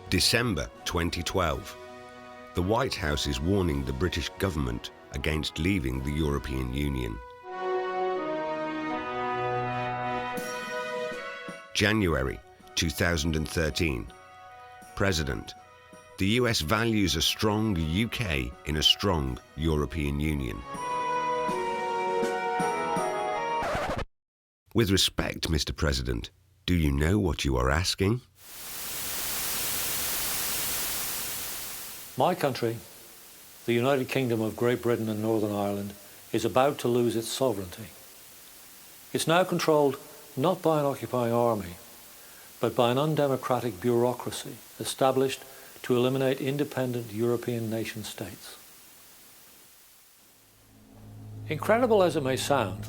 December 2012. The White House is warning the British government against leaving the European Union. January 2013. President: the US values a strong UK in a strong European Union. With respect, Mr. President, do you know what you are asking? My country, the United Kingdom of Great Britain and Northern Ireland, is about to lose its sovereignty. It's now controlled not by an occupying army, but by an undemocratic bureaucracy established to eliminate independent European nation states. Incredible as it may sound,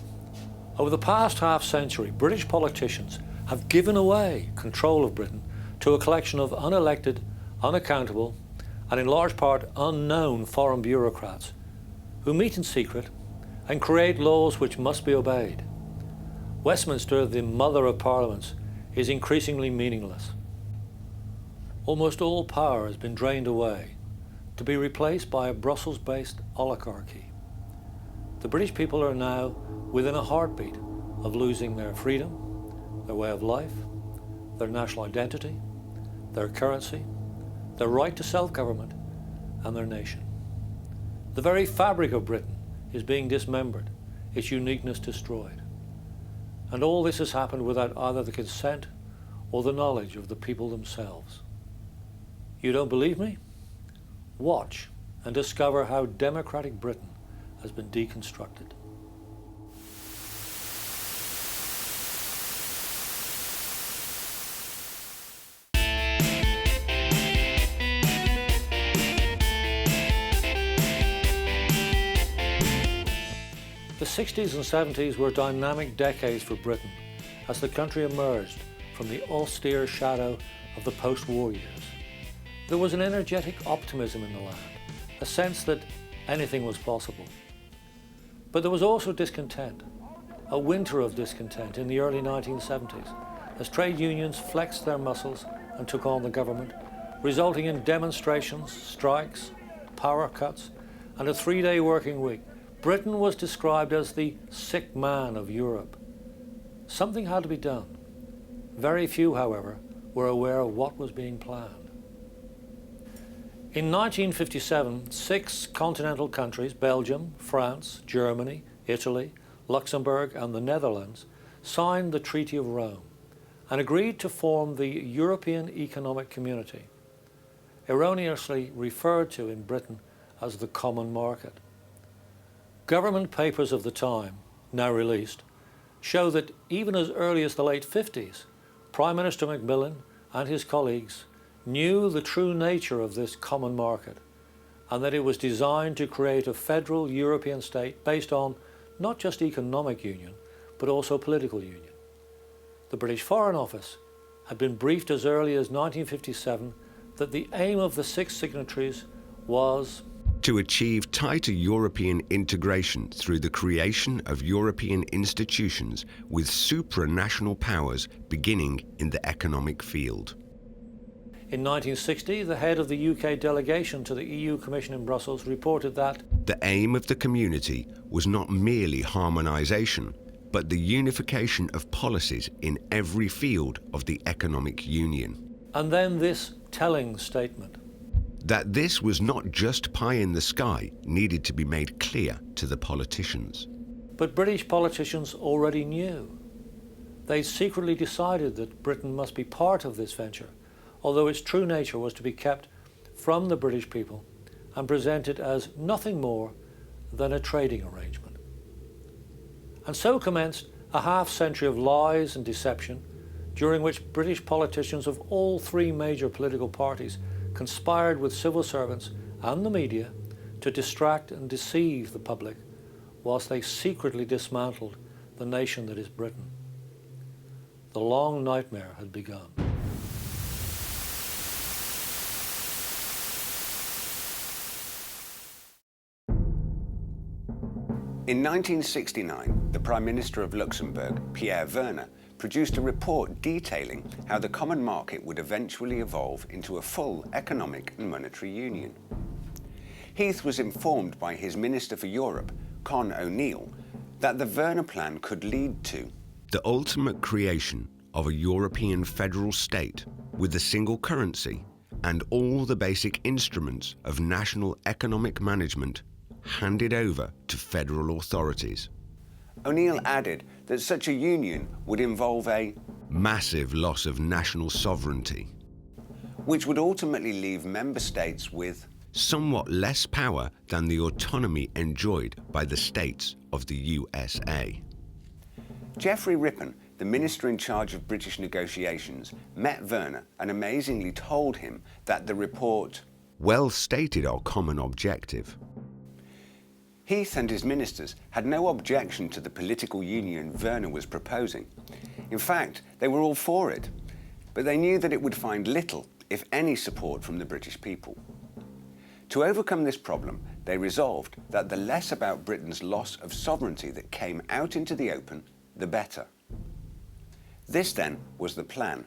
over the past half-century, British politicians have given away control of Britain to a collection of unelected, unaccountable, and in large part unknown foreign bureaucrats who meet in secret and create laws which must be obeyed. Westminster, the mother of parliaments, is increasingly meaningless. Almost all power has been drained away to be replaced by a Brussels-based oligarchy. The British people are now within a heartbeat of losing their freedom, their way of life, their national identity, their currency, their right to self-government, and their nation. The very fabric of Britain is being dismembered, its uniqueness destroyed. And all this has happened without either the consent or the knowledge of the people themselves. You don't believe me? Watch and discover how democratic Britain has been deconstructed. The 60s and 70s were dynamic decades for Britain as the country emerged from the austere shadow of the post-war years. There was an energetic optimism in the land, a sense that anything was possible. But there was also discontent, a winter of discontent in the early 1970s, as trade unions flexed their muscles and took on the government, resulting in demonstrations, strikes, power cuts, and a 3-day working week. Britain was described as the sick man of Europe. Something had to be done. Very few, however, were aware of what was being planned. In 1957, 6 continental countries, Belgium, France, Germany, Italy, Luxembourg, and the Netherlands, signed the Treaty of Rome and agreed to form the European Economic Community, erroneously referred to in Britain as the Common Market. Government papers of the time, now released, show that even as early as the late 50s, Prime Minister Macmillan and his colleagues knew the true nature of this common market and that it was designed to create a federal European state based on not just economic union, but also political union. The British Foreign Office had been briefed as early as 1957 that the aim of the 6 signatories was to achieve tighter European integration through the creation of European institutions with supranational powers beginning in the economic field. In 1960, the head of the UK delegation to the EU Commission in Brussels reported that the aim of the community was not merely harmonisation, but the unification of policies in every field of the economic union. And then this telling statement: that this was not just pie in the sky needed to be made clear to the politicians. But British politicians already knew. They secretly decided that Britain must be part of this venture, although its true nature was to be kept from the British people and presented as nothing more than a trading arrangement. And so commenced a half-century of lies and deception, during which British politicians of all 3 major political parties conspired with civil servants and the media to distract and deceive the public whilst they secretly dismantled the nation that is Britain. The long nightmare had begun. In 1969, the Prime Minister of Luxembourg, Pierre Werner, produced a report detailing how the common market would eventually evolve into a full economic and monetary union. Heath was informed by his Minister for Europe, Con O'Neill, that the Werner Plan could lead to the ultimate creation of a European federal state with a single currency and all the basic instruments of national economic management handed over to federal authorities. O'Neill added that such a union would involve a massive loss of national sovereignty, which would ultimately leave member states with somewhat less power than the autonomy enjoyed by the states of the USA. Geoffrey Rippon, the minister in charge of British negotiations, met Werner and amazingly told him that the report well stated our common objective. Heath and his ministers had no objection to the political union Werner was proposing. In fact, they were all for it, but they knew that it would find little, if any, support from the British people. To overcome this problem, they resolved that the less about Britain's loss of sovereignty that came out into the open, the better. This then was the plan.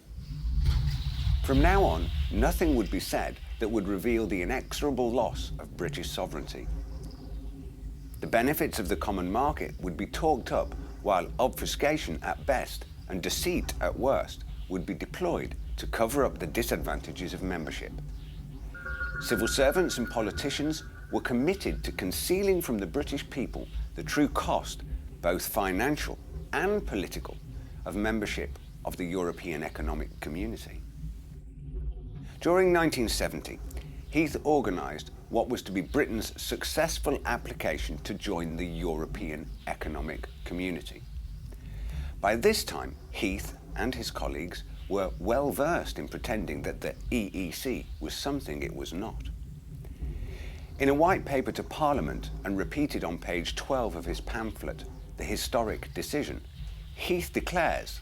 From now on, nothing would be said that would reveal the inexorable loss of British sovereignty. The benefits of the common market would be talked up, while obfuscation at best and deceit at worst would be deployed to cover up the disadvantages of membership. Civil servants and politicians were committed to concealing from the British people the true cost, both financial and political, of membership of the European Economic Community. During 1970, Heath organised what was to be Britain's successful application to join the European Economic Community. By this time, Heath and his colleagues were well versed in pretending that the EEC was something it was not. In a white paper to Parliament and repeated on page 12 of his pamphlet, The Historic Decision, Heath declares,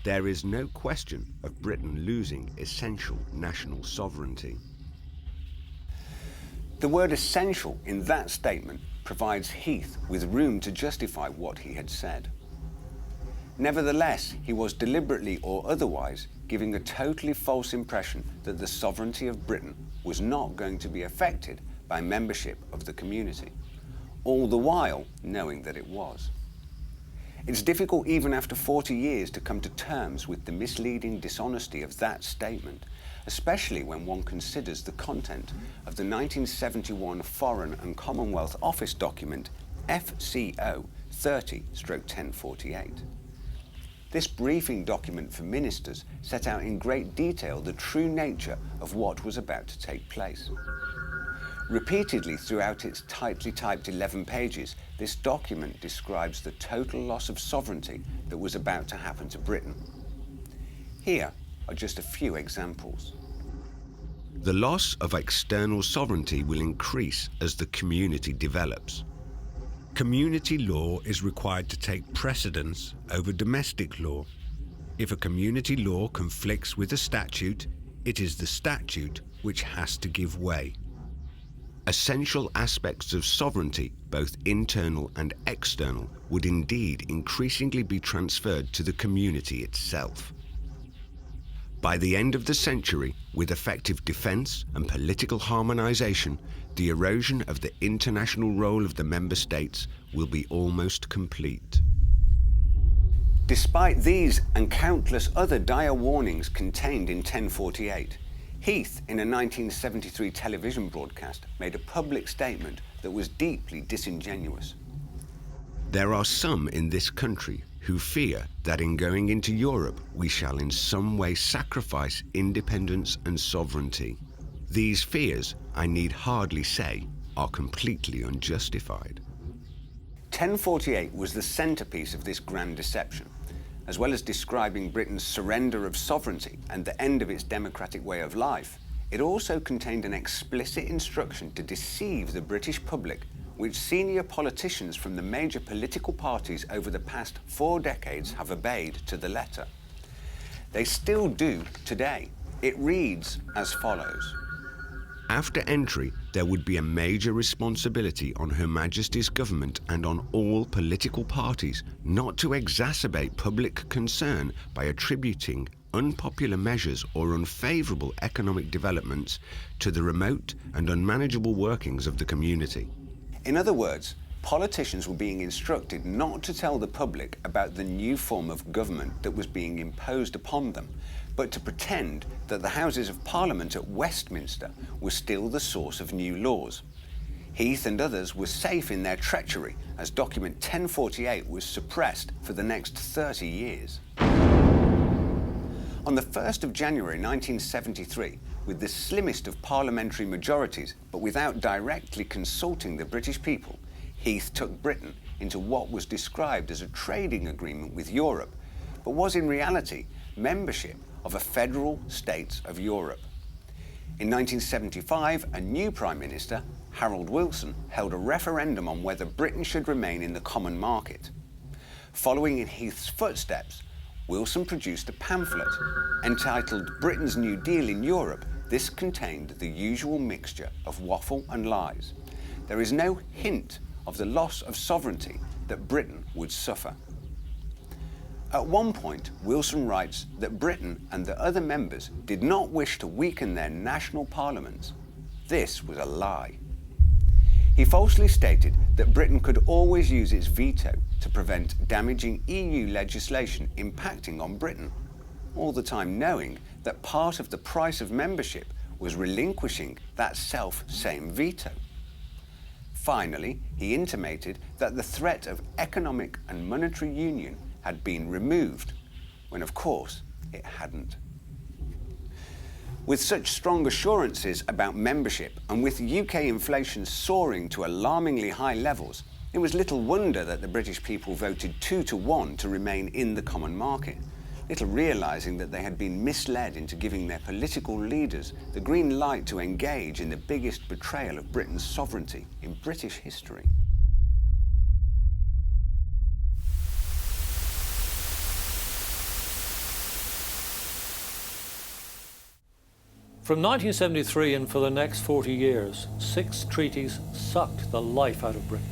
"There is no question of Britain losing essential national sovereignty." The word essential in that statement provides Heath with room to justify what he had said. Nevertheless, he was deliberately or otherwise giving a totally false impression that the sovereignty of Britain was not going to be affected by membership of the community, all the while knowing that it was. It's difficult even after 40 years to come to terms with the misleading dishonesty of that statement, especially when one considers the content of the 1971 Foreign and Commonwealth Office document FCO 30/1048. This briefing document for ministers set out in great detail the true nature of what was about to take place. Repeatedly throughout its tightly typed 11 pages, this document describes the total loss of sovereignty that was about to happen to Britain. Here are just a few examples. The loss of external sovereignty will increase as the community develops. Community law is required to take precedence over domestic law. If a community law conflicts with a statute, it is the statute which has to give way. Essential aspects of sovereignty, both internal and external, would indeed increasingly be transferred to the community itself. By the end of the century, with effective defence and political harmonisation, the erosion of the international role of the member states will be almost complete. Despite these and countless other dire warnings contained in 1048, Heath, in a 1973 television broadcast, made a public statement that was deeply disingenuous. There are some in this country who fear that in going into Europe we shall in some way sacrifice independence and sovereignty. These fears, I need hardly say, are completely unjustified. 1048 was the centrepiece of this grand deception. As well as describing Britain's surrender of sovereignty and the end of its democratic way of life, it also contained an explicit instruction to deceive the British public, which senior politicians from the major political parties over the past 4 decades have obeyed to the letter. They still do today. It reads as follows. After entry, there would be a major responsibility on Her Majesty's government and on all political parties not to exacerbate public concern by attributing unpopular measures or unfavourable economic developments to the remote and unmanageable workings of the community. In other words, politicians were being instructed not to tell the public about the new form of government that was being imposed upon them, but to pretend that the Houses of Parliament at Westminster were still the source of new laws. Heath and others were safe in their treachery as document 1048 was suppressed for the next 30 years. On the 1st of January 1973, with the slimmest of parliamentary majorities, but without directly consulting the British people, Heath took Britain into what was described as a trading agreement with Europe, but was in reality membership of a federal states of Europe. In 1975, a new Prime Minister, Harold Wilson, held a referendum on whether Britain should remain in the common market. Following in Heath's footsteps, Wilson produced a pamphlet entitled Britain's New Deal in Europe. This contained the usual mixture of waffle and lies. There is no hint of the loss of sovereignty that Britain would suffer. At one point, Wilson writes that Britain and the other members did not wish to weaken their national parliaments. This was a lie. He falsely stated that Britain could always use its veto to prevent damaging EU legislation impacting on Britain, all the time knowing that part of the price of membership was relinquishing that self-same veto. Finally, he intimated that the threat of economic and monetary union had been removed, when of course it hadn't. With such strong assurances about membership and with UK inflation soaring to alarmingly high levels, it was little wonder that the British people voted 2-1 to remain in the common market, little realising that they had been misled into giving their political leaders the green light to engage in the biggest betrayal of Britain's sovereignty in British history. From 1973 and for the next 40 years, 6 treaties sucked the life out of Britain,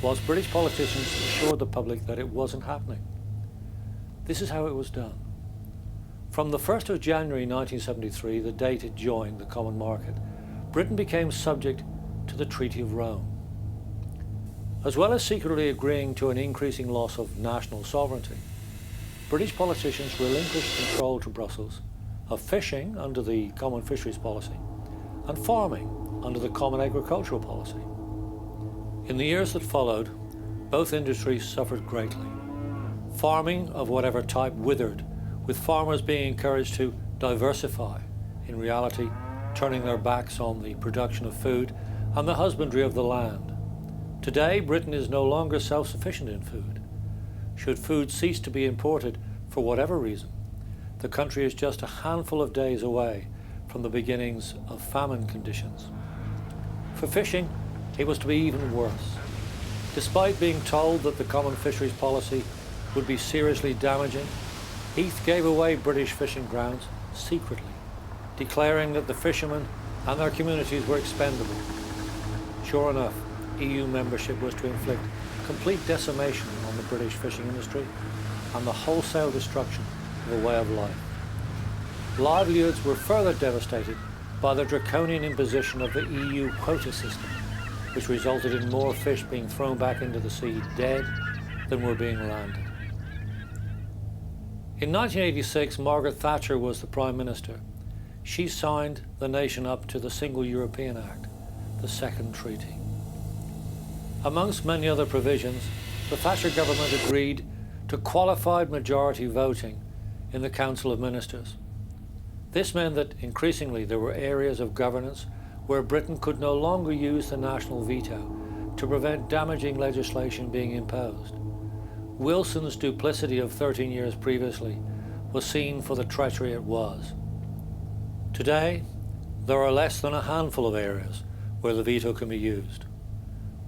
whilst British politicians assured the public that it wasn't happening. This is how it was done. From the 1st of January 1973, the date it joined the common market, Britain became subject to the Treaty of Rome. As well as secretly agreeing to an increasing loss of national sovereignty, British politicians relinquished control to Brussels of fishing under the Common Fisheries Policy and farming under the Common Agricultural Policy. In the years that followed, both industries suffered greatly. Farming of whatever type withered, with farmers being encouraged to diversify, in reality turning their backs on the production of food and the husbandry of the land. Today, Britain is no longer self-sufficient in food. Should food cease to be imported for whatever reason, the country is just a handful of days away from the beginnings of famine conditions. For fishing, it was to be even worse. Despite being told that the Common Fisheries Policy would be seriously damaging, Heath gave away British fishing grounds secretly, declaring that the fishermen and their communities were expendable. Sure enough, EU membership was to inflict complete decimation on the British fishing industry and the wholesale destruction of a way of life. Livelihoods were further devastated by the draconian imposition of the EU quota system, which resulted in more fish being thrown back into the sea dead than were being landed. In 1986, Margaret Thatcher was the Prime Minister. She signed the nation up to the Single European Act, the second treaty. Amongst many other provisions, the Thatcher government agreed to qualified majority voting in the Council of Ministers. This meant that increasingly there were areas of governance where Britain could no longer use the national veto to prevent damaging legislation being imposed. Wilson's duplicity of 13 years previously was seen for the treachery it was. Today, there are less than a handful of areas where the veto can be used.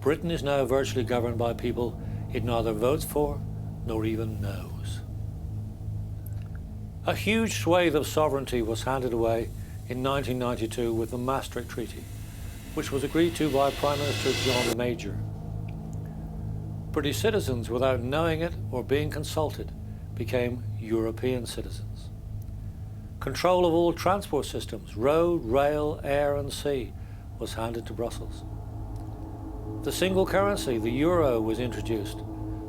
Britain is now virtually governed by people it neither votes for nor even knows. A huge swathe of sovereignty was handed away in 1992 with the Maastricht Treaty, which was agreed to by Prime Minister John Major. British citizens, without knowing it or being consulted, became European citizens. Control of all transport systems, road, rail, air and sea, was handed to Brussels. The single currency, the euro, was introduced,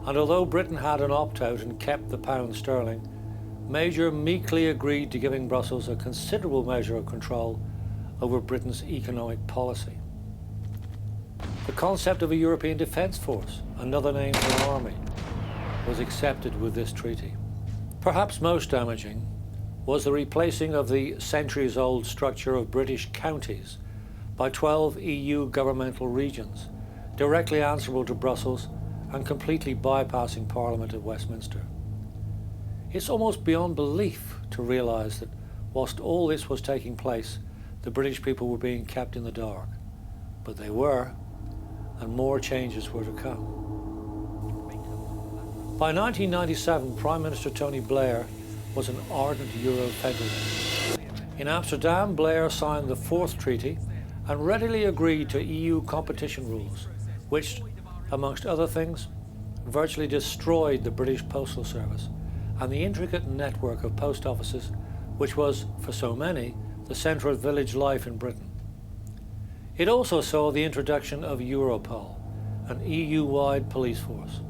and although Britain had an opt-out and kept the pound sterling, Major meekly agreed to giving Brussels a considerable measure of control over Britain's economic policy. The concept of a European Defence Force, another name for an army, was accepted with this treaty. Perhaps most damaging was the replacing of the centuries-old structure of British counties by 12 EU governmental regions, directly answerable to Brussels and completely bypassing Parliament at Westminster. It's almost beyond belief to realise that whilst all this was taking place, the British people were being kept in the dark. But they were, and more changes were to come. By 1997, Prime Minister Tony Blair was an ardent Euro-federalist. In Amsterdam, Blair signed the Fourth Treaty and readily agreed to EU competition rules, which, amongst other things, virtually destroyed the British Postal Service and the intricate network of post offices which was, for so many, the centre of village life in Britain. It also saw the introduction of Europol, an EU-wide police force.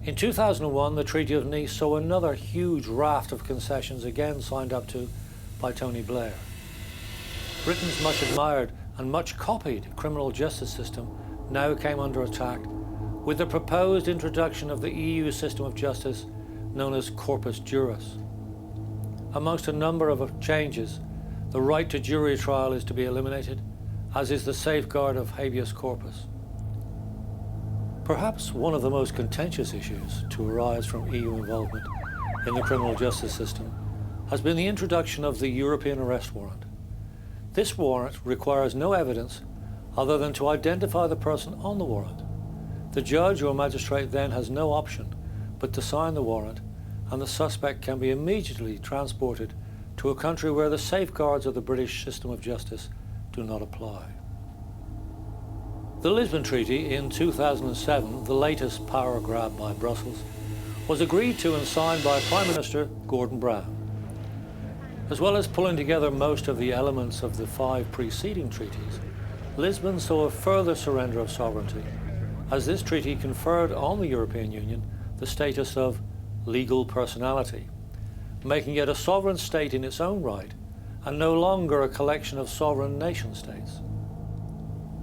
In 2001, the Treaty of Nice saw another huge raft of concessions again signed up to by Tony Blair. Britain's much admired and much copied criminal justice system now came under attack with the proposed introduction of the EU system of justice known as Corpus Juris. Amongst a number of changes, the right to jury trial is to be eliminated, as is the safeguard of habeas corpus. Perhaps one of the most contentious issues to arise from EU involvement in the criminal justice system has been the introduction of the European arrest warrant. This warrant requires no evidence other than to identify the person on the warrant. The judge or magistrate then has no option but to sign the warrant, and the suspect can be immediately transported to a country where the safeguards of the British system of justice do not apply. The Lisbon Treaty in 2007, the latest power grab by Brussels, was agreed to and signed by Prime Minister Gordon Brown. As well as pulling together most of the elements of the 5 preceding treaties, Lisbon saw a further surrender of sovereignty, as this treaty conferred on the European Union the status of legal personality, making it a sovereign state in its own right and no longer a collection of sovereign nation states.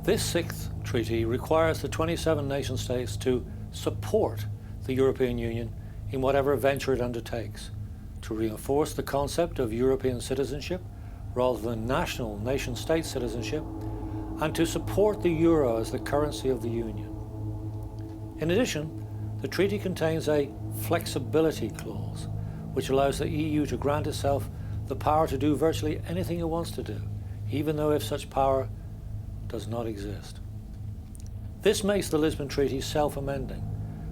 This 6th treaty requires the 27 nation states to support the European Union in whatever venture it undertakes, to reinforce the concept of European citizenship rather than national nation-state citizenship, and to support the euro as the currency of the Union. In addition, the treaty contains a flexibility clause, which allows the EU to grant itself the power to do virtually anything it wants to do, even though if such power does not exist. This makes the Lisbon Treaty self-amending,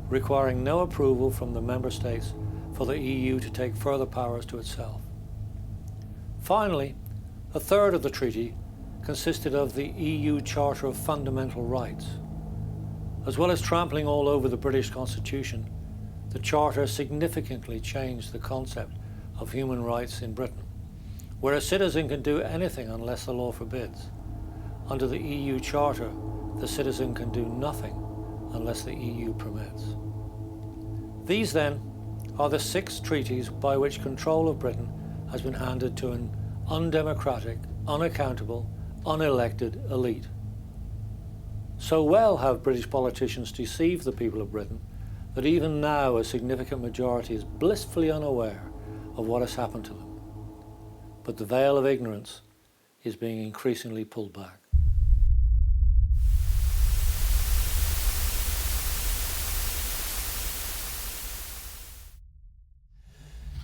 requiring no approval from the member states for the EU to take further powers to itself. Finally, a third of the treaty consisted of the EU Charter of Fundamental Rights. As well as trampling all over the British Constitution, the Charter significantly changed the concept of human rights in Britain, where a citizen can do anything unless the law forbids. Under the EU Charter, the citizen can do nothing unless the EU permits. These, then, are the 6 treaties by which control of Britain has been handed to an undemocratic, unaccountable, unelected elite. So well have British politicians deceived the people of Britain that even now a significant majority is blissfully unaware of what has happened to them. But the veil of ignorance is being increasingly pulled back.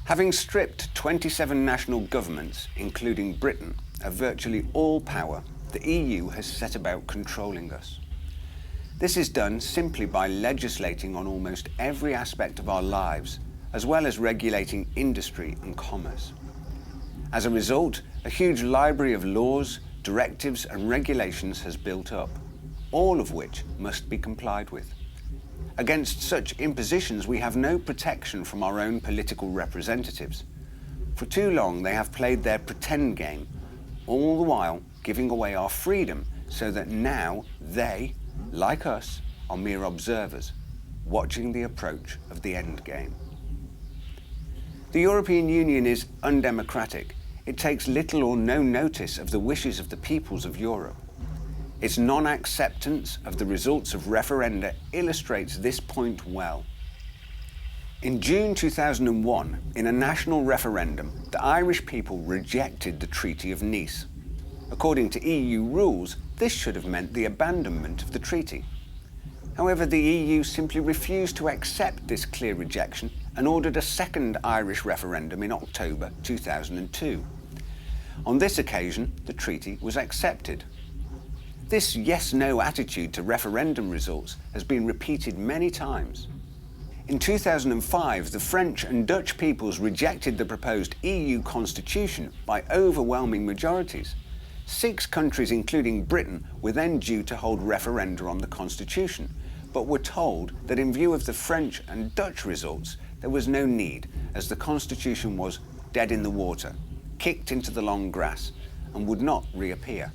Having stripped 27 national governments, including Britain, of virtually all power, the EU has set about controlling us. This is done simply by legislating on almost every aspect of our lives, as well as regulating industry and commerce. As a result, a huge library of laws, directives and regulations has built up, all of which must be complied with. Against such impositions, we have no protection from our own political representatives. For too long, they have played their pretend game, all the while giving away our freedom, so that now they, like us, are mere observers, watching the approach of the end game. The European Union is undemocratic. It takes little or no notice of the wishes of the peoples of Europe. Its non-acceptance of the results of referenda illustrates this point well. In June 2001, in a national referendum, the Irish people rejected the Treaty of Nice. According to EU rules, this should have meant the abandonment of the treaty. However, the EU simply refused to accept this clear rejection and ordered a second Irish referendum in October 2002. On this occasion, the treaty was accepted. This yes-no attitude to referendum results has been repeated many times. In 2005, the French and Dutch peoples rejected the proposed EU constitution by overwhelming majorities. 6 countries, including Britain, were then due to hold referenda on the constitution, but were told that in view of the French and Dutch results, there was no need, as the constitution was dead in the water, kicked into the long grass, and would not reappear.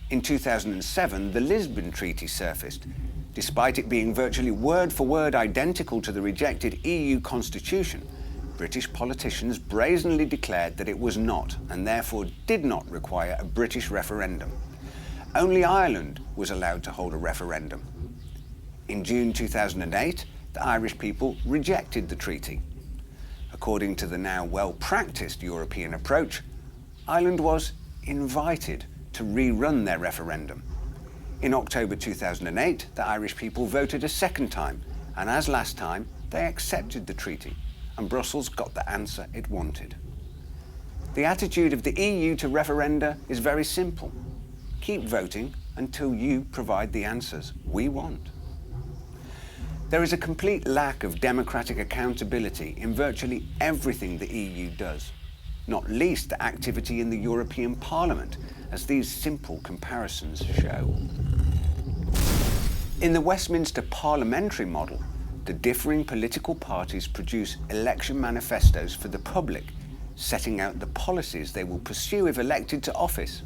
In 2007, the Lisbon Treaty surfaced. Despite it being virtually word for word identical to the rejected EU constitution, British politicians brazenly declared that it was not, and therefore did not require a British referendum. Only Ireland was allowed to hold a referendum. In June 2008, the Irish people rejected the treaty. According to the now well-practiced European approach, Ireland was invited to rerun their referendum. In October 2008, the Irish people voted a second time, and as last time, they accepted the treaty, and Brussels got the answer it wanted. The attitude of the EU to referenda is very simple. Keep voting until you provide the answers we want. There is a complete lack of democratic accountability in virtually everything the EU does, not least the activity in the European Parliament, as these simple comparisons show. In the Westminster parliamentary model, the differing political parties produce election manifestos for the public, setting out the policies they will pursue if elected to office.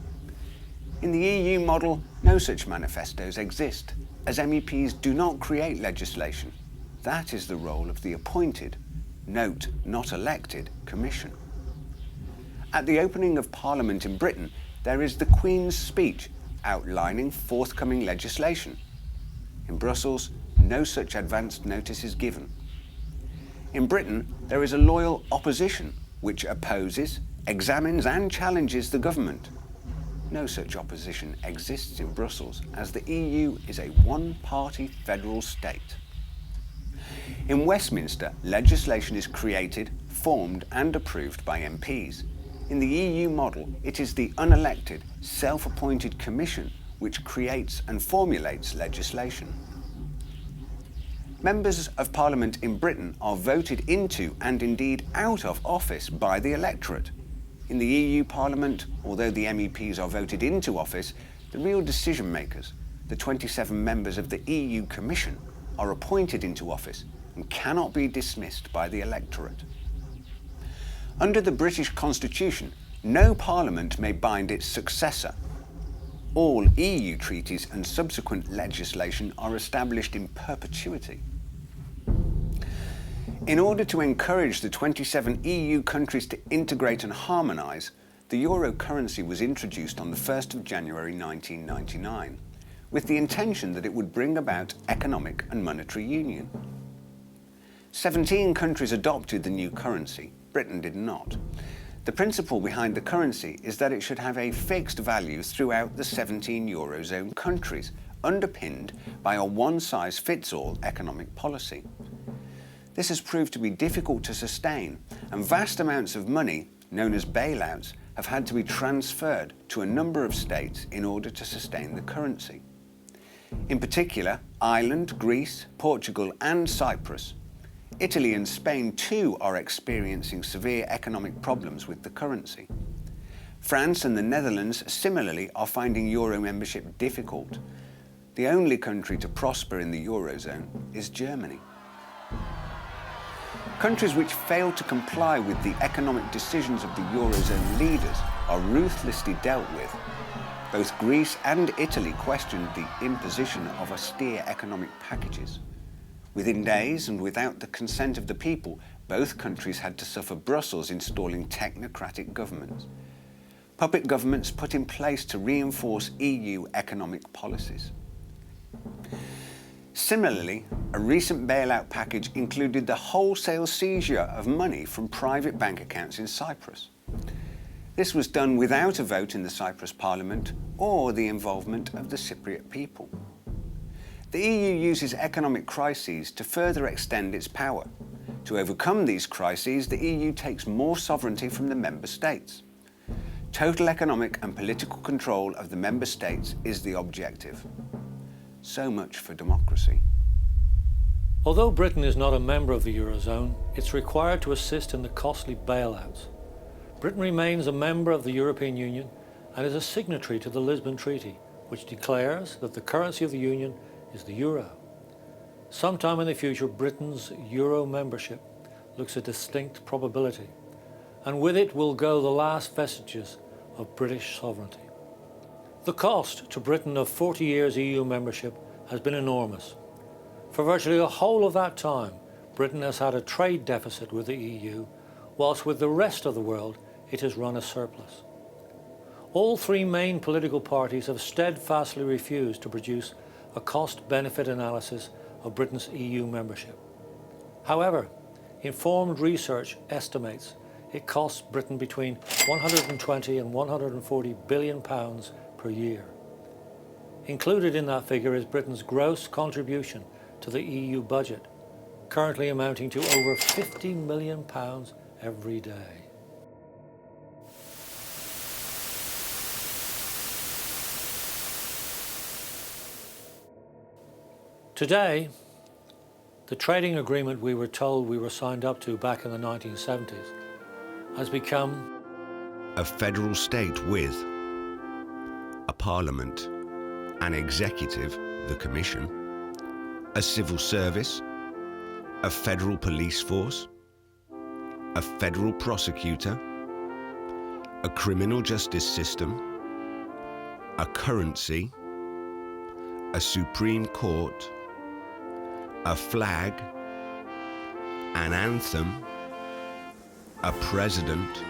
In the EU model, no such manifestos exist, as MEPs do not create legislation. That is the role of the appointed, note not elected, Commission. At the opening of Parliament in Britain, there is the Queen's speech outlining forthcoming legislation. In Brussels, no such advanced notice is given. In Britain, there is a loyal opposition which opposes, examines and challenges the government. No such opposition exists in Brussels, as the EU is a one-party federal state. In Westminster, legislation is created, formed and approved by MPs. In the EU model, it is the unelected, self-appointed Commission which creates and formulates legislation. Members of Parliament in Britain are voted into and indeed out of office by the electorate. In the EU Parliament, although the MEPs are voted into office, the real decision makers, the 27 members of the EU Commission, are appointed into office and cannot be dismissed by the electorate. Under the British Constitution, no Parliament may bind its successor. All EU treaties and subsequent legislation are established in perpetuity. In order to encourage the 27 EU countries to integrate and harmonise, the euro currency was introduced on the 1st of January 1999, with the intention that it would bring about economic and monetary union. 17 countries adopted the new currency. Britain did not. The principle behind the currency is that it should have a fixed value throughout the 17 Eurozone countries, underpinned by a one-size-fits-all economic policy. This has proved to be difficult to sustain, and vast amounts of money, known as bailouts, have had to be transferred to a number of states in order to sustain the currency. In particular, Ireland, Greece, Portugal and Cyprus. Italy and Spain too are experiencing severe economic problems with the currency. France and the Netherlands similarly are finding Euro membership difficult. The only country to prosper in the Eurozone is Germany. Countries which fail to comply with the economic decisions of the Eurozone leaders are ruthlessly dealt with. Both Greece and Italy questioned the imposition of austere economic packages. Within days and without the consent of the people, both countries had to suffer Brussels installing technocratic governments. Puppet governments put in place to reinforce EU economic policies. Similarly, a recent bailout package included the wholesale seizure of money from private bank accounts in Cyprus. This was done without a vote in the Cyprus Parliament or the involvement of the Cypriot people. The EU uses economic crises to further extend its power. To overcome these crises, the EU takes more sovereignty from the member states. Total economic and political control of the member states is the objective. So much for democracy. Although Britain is not a member of the Eurozone, it's required to assist in the costly bailouts. Britain remains a member of the European Union and is a signatory to the Lisbon Treaty, which declares that the currency of the Union is the euro. Sometime in the future, Britain's euro membership looks a distinct probability, and with it will go the last vestiges of British sovereignty. The cost to Britain of 40 years EU membership has been enormous. For virtually the whole of that time, Britain has had a trade deficit with the EU, whilst with the rest of the world it has run a surplus. All three main political parties have steadfastly refused to produce a cost-benefit analysis of Britain's EU membership. However, informed research estimates it costs Britain between 120 and 140 billion pounds per year. Included in that figure is Britain's gross contribution to the EU budget, currently amounting to over £50 million every day. Today, the trading agreement we were told we were signed up to back in the 1970s has become a federal state with a parliament, an executive, the Commission, a civil service, a federal police force, a federal prosecutor, a criminal justice system, a currency, a Supreme Court, a flag, an anthem, a president,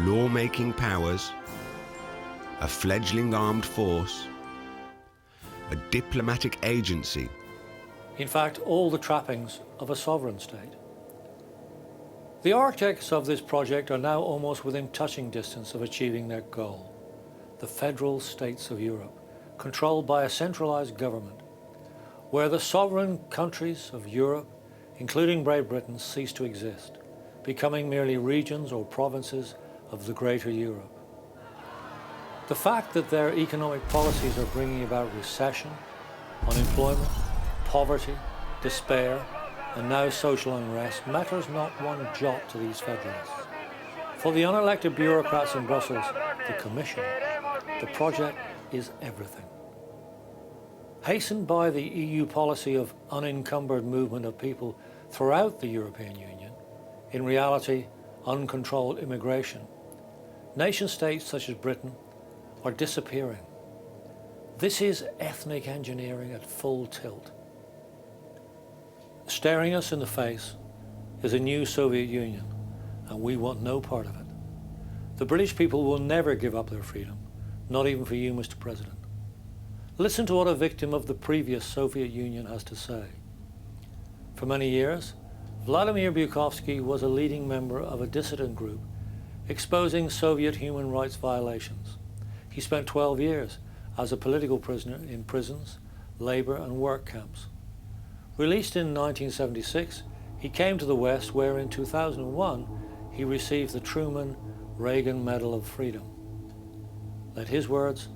lawmaking powers, a fledgling armed force, a diplomatic agency. In fact, all the trappings of a sovereign state. The architects of this project are now almost within touching distance of achieving their goal, the federal states of Europe, controlled by a centralized government, where the sovereign countries of Europe, including Great Britain, cease to exist, becoming merely regions or provinces of the greater Europe. The fact that their economic policies are bringing about recession, unemployment, poverty, despair, and now social unrest matters not one jot to these federalists. For the unelected bureaucrats in Brussels, the Commission, the project is everything. Hastened by the EU policy of unencumbered movement of people throughout the European Union, in reality uncontrolled immigration, nation-states such as Britain are disappearing. This is ethnic engineering at full tilt. Staring us in the face is a new Soviet Union, and we want no part of it. The British people will never give up their freedom, not even for you, Mr. President. Listen to what a victim of the previous Soviet Union has to say. For many years, Vladimir Bukovsky was a leading member of a dissident group exposing Soviet human rights violations. He spent 12 years as a political prisoner in prisons, labor and work camps. Released in 1976, he came to the West, where in 2001 he received the Truman-Reagan Medal of Freedom. Let his words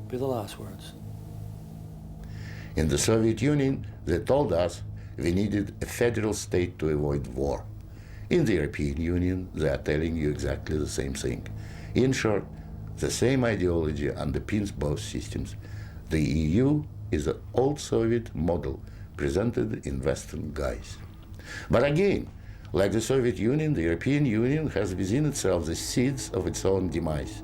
be the last words. In the Soviet Union, they told us we needed a federal state to avoid war. In the European Union, they are telling you exactly the same thing. In short, the same ideology underpins both systems. The EU is an old Soviet model presented in Western guise. But again, like the Soviet Union, the European Union has within itself the seeds of its own demise.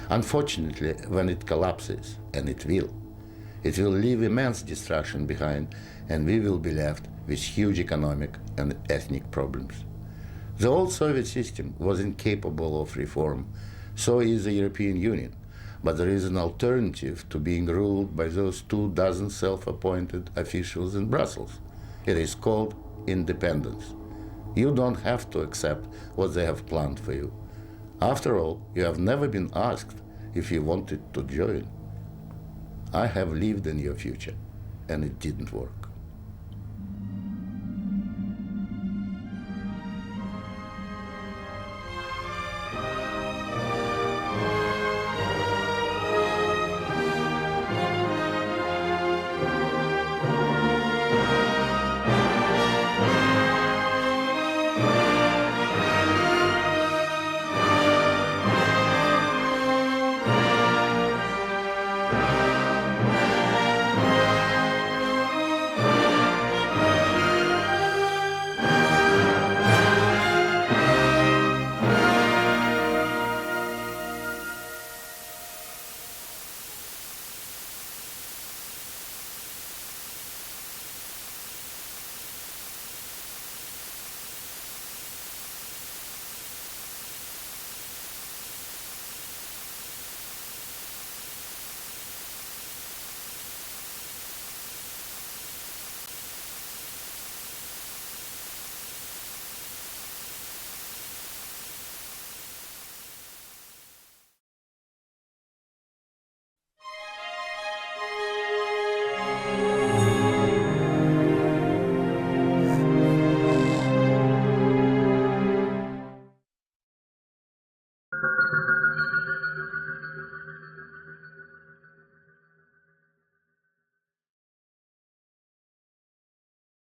Unfortunately, when it collapses, and it will leave immense destruction behind, and we will be left with huge economic and ethnic problems. The old Soviet system was incapable of reform, so is the European Union. But there is an alternative to being ruled by those 24 self-appointed officials in Brussels. It is called independence. You don't have to accept what they have planned for you. After all, you have never been asked if you wanted to join. I have lived in your future, and it didn't work.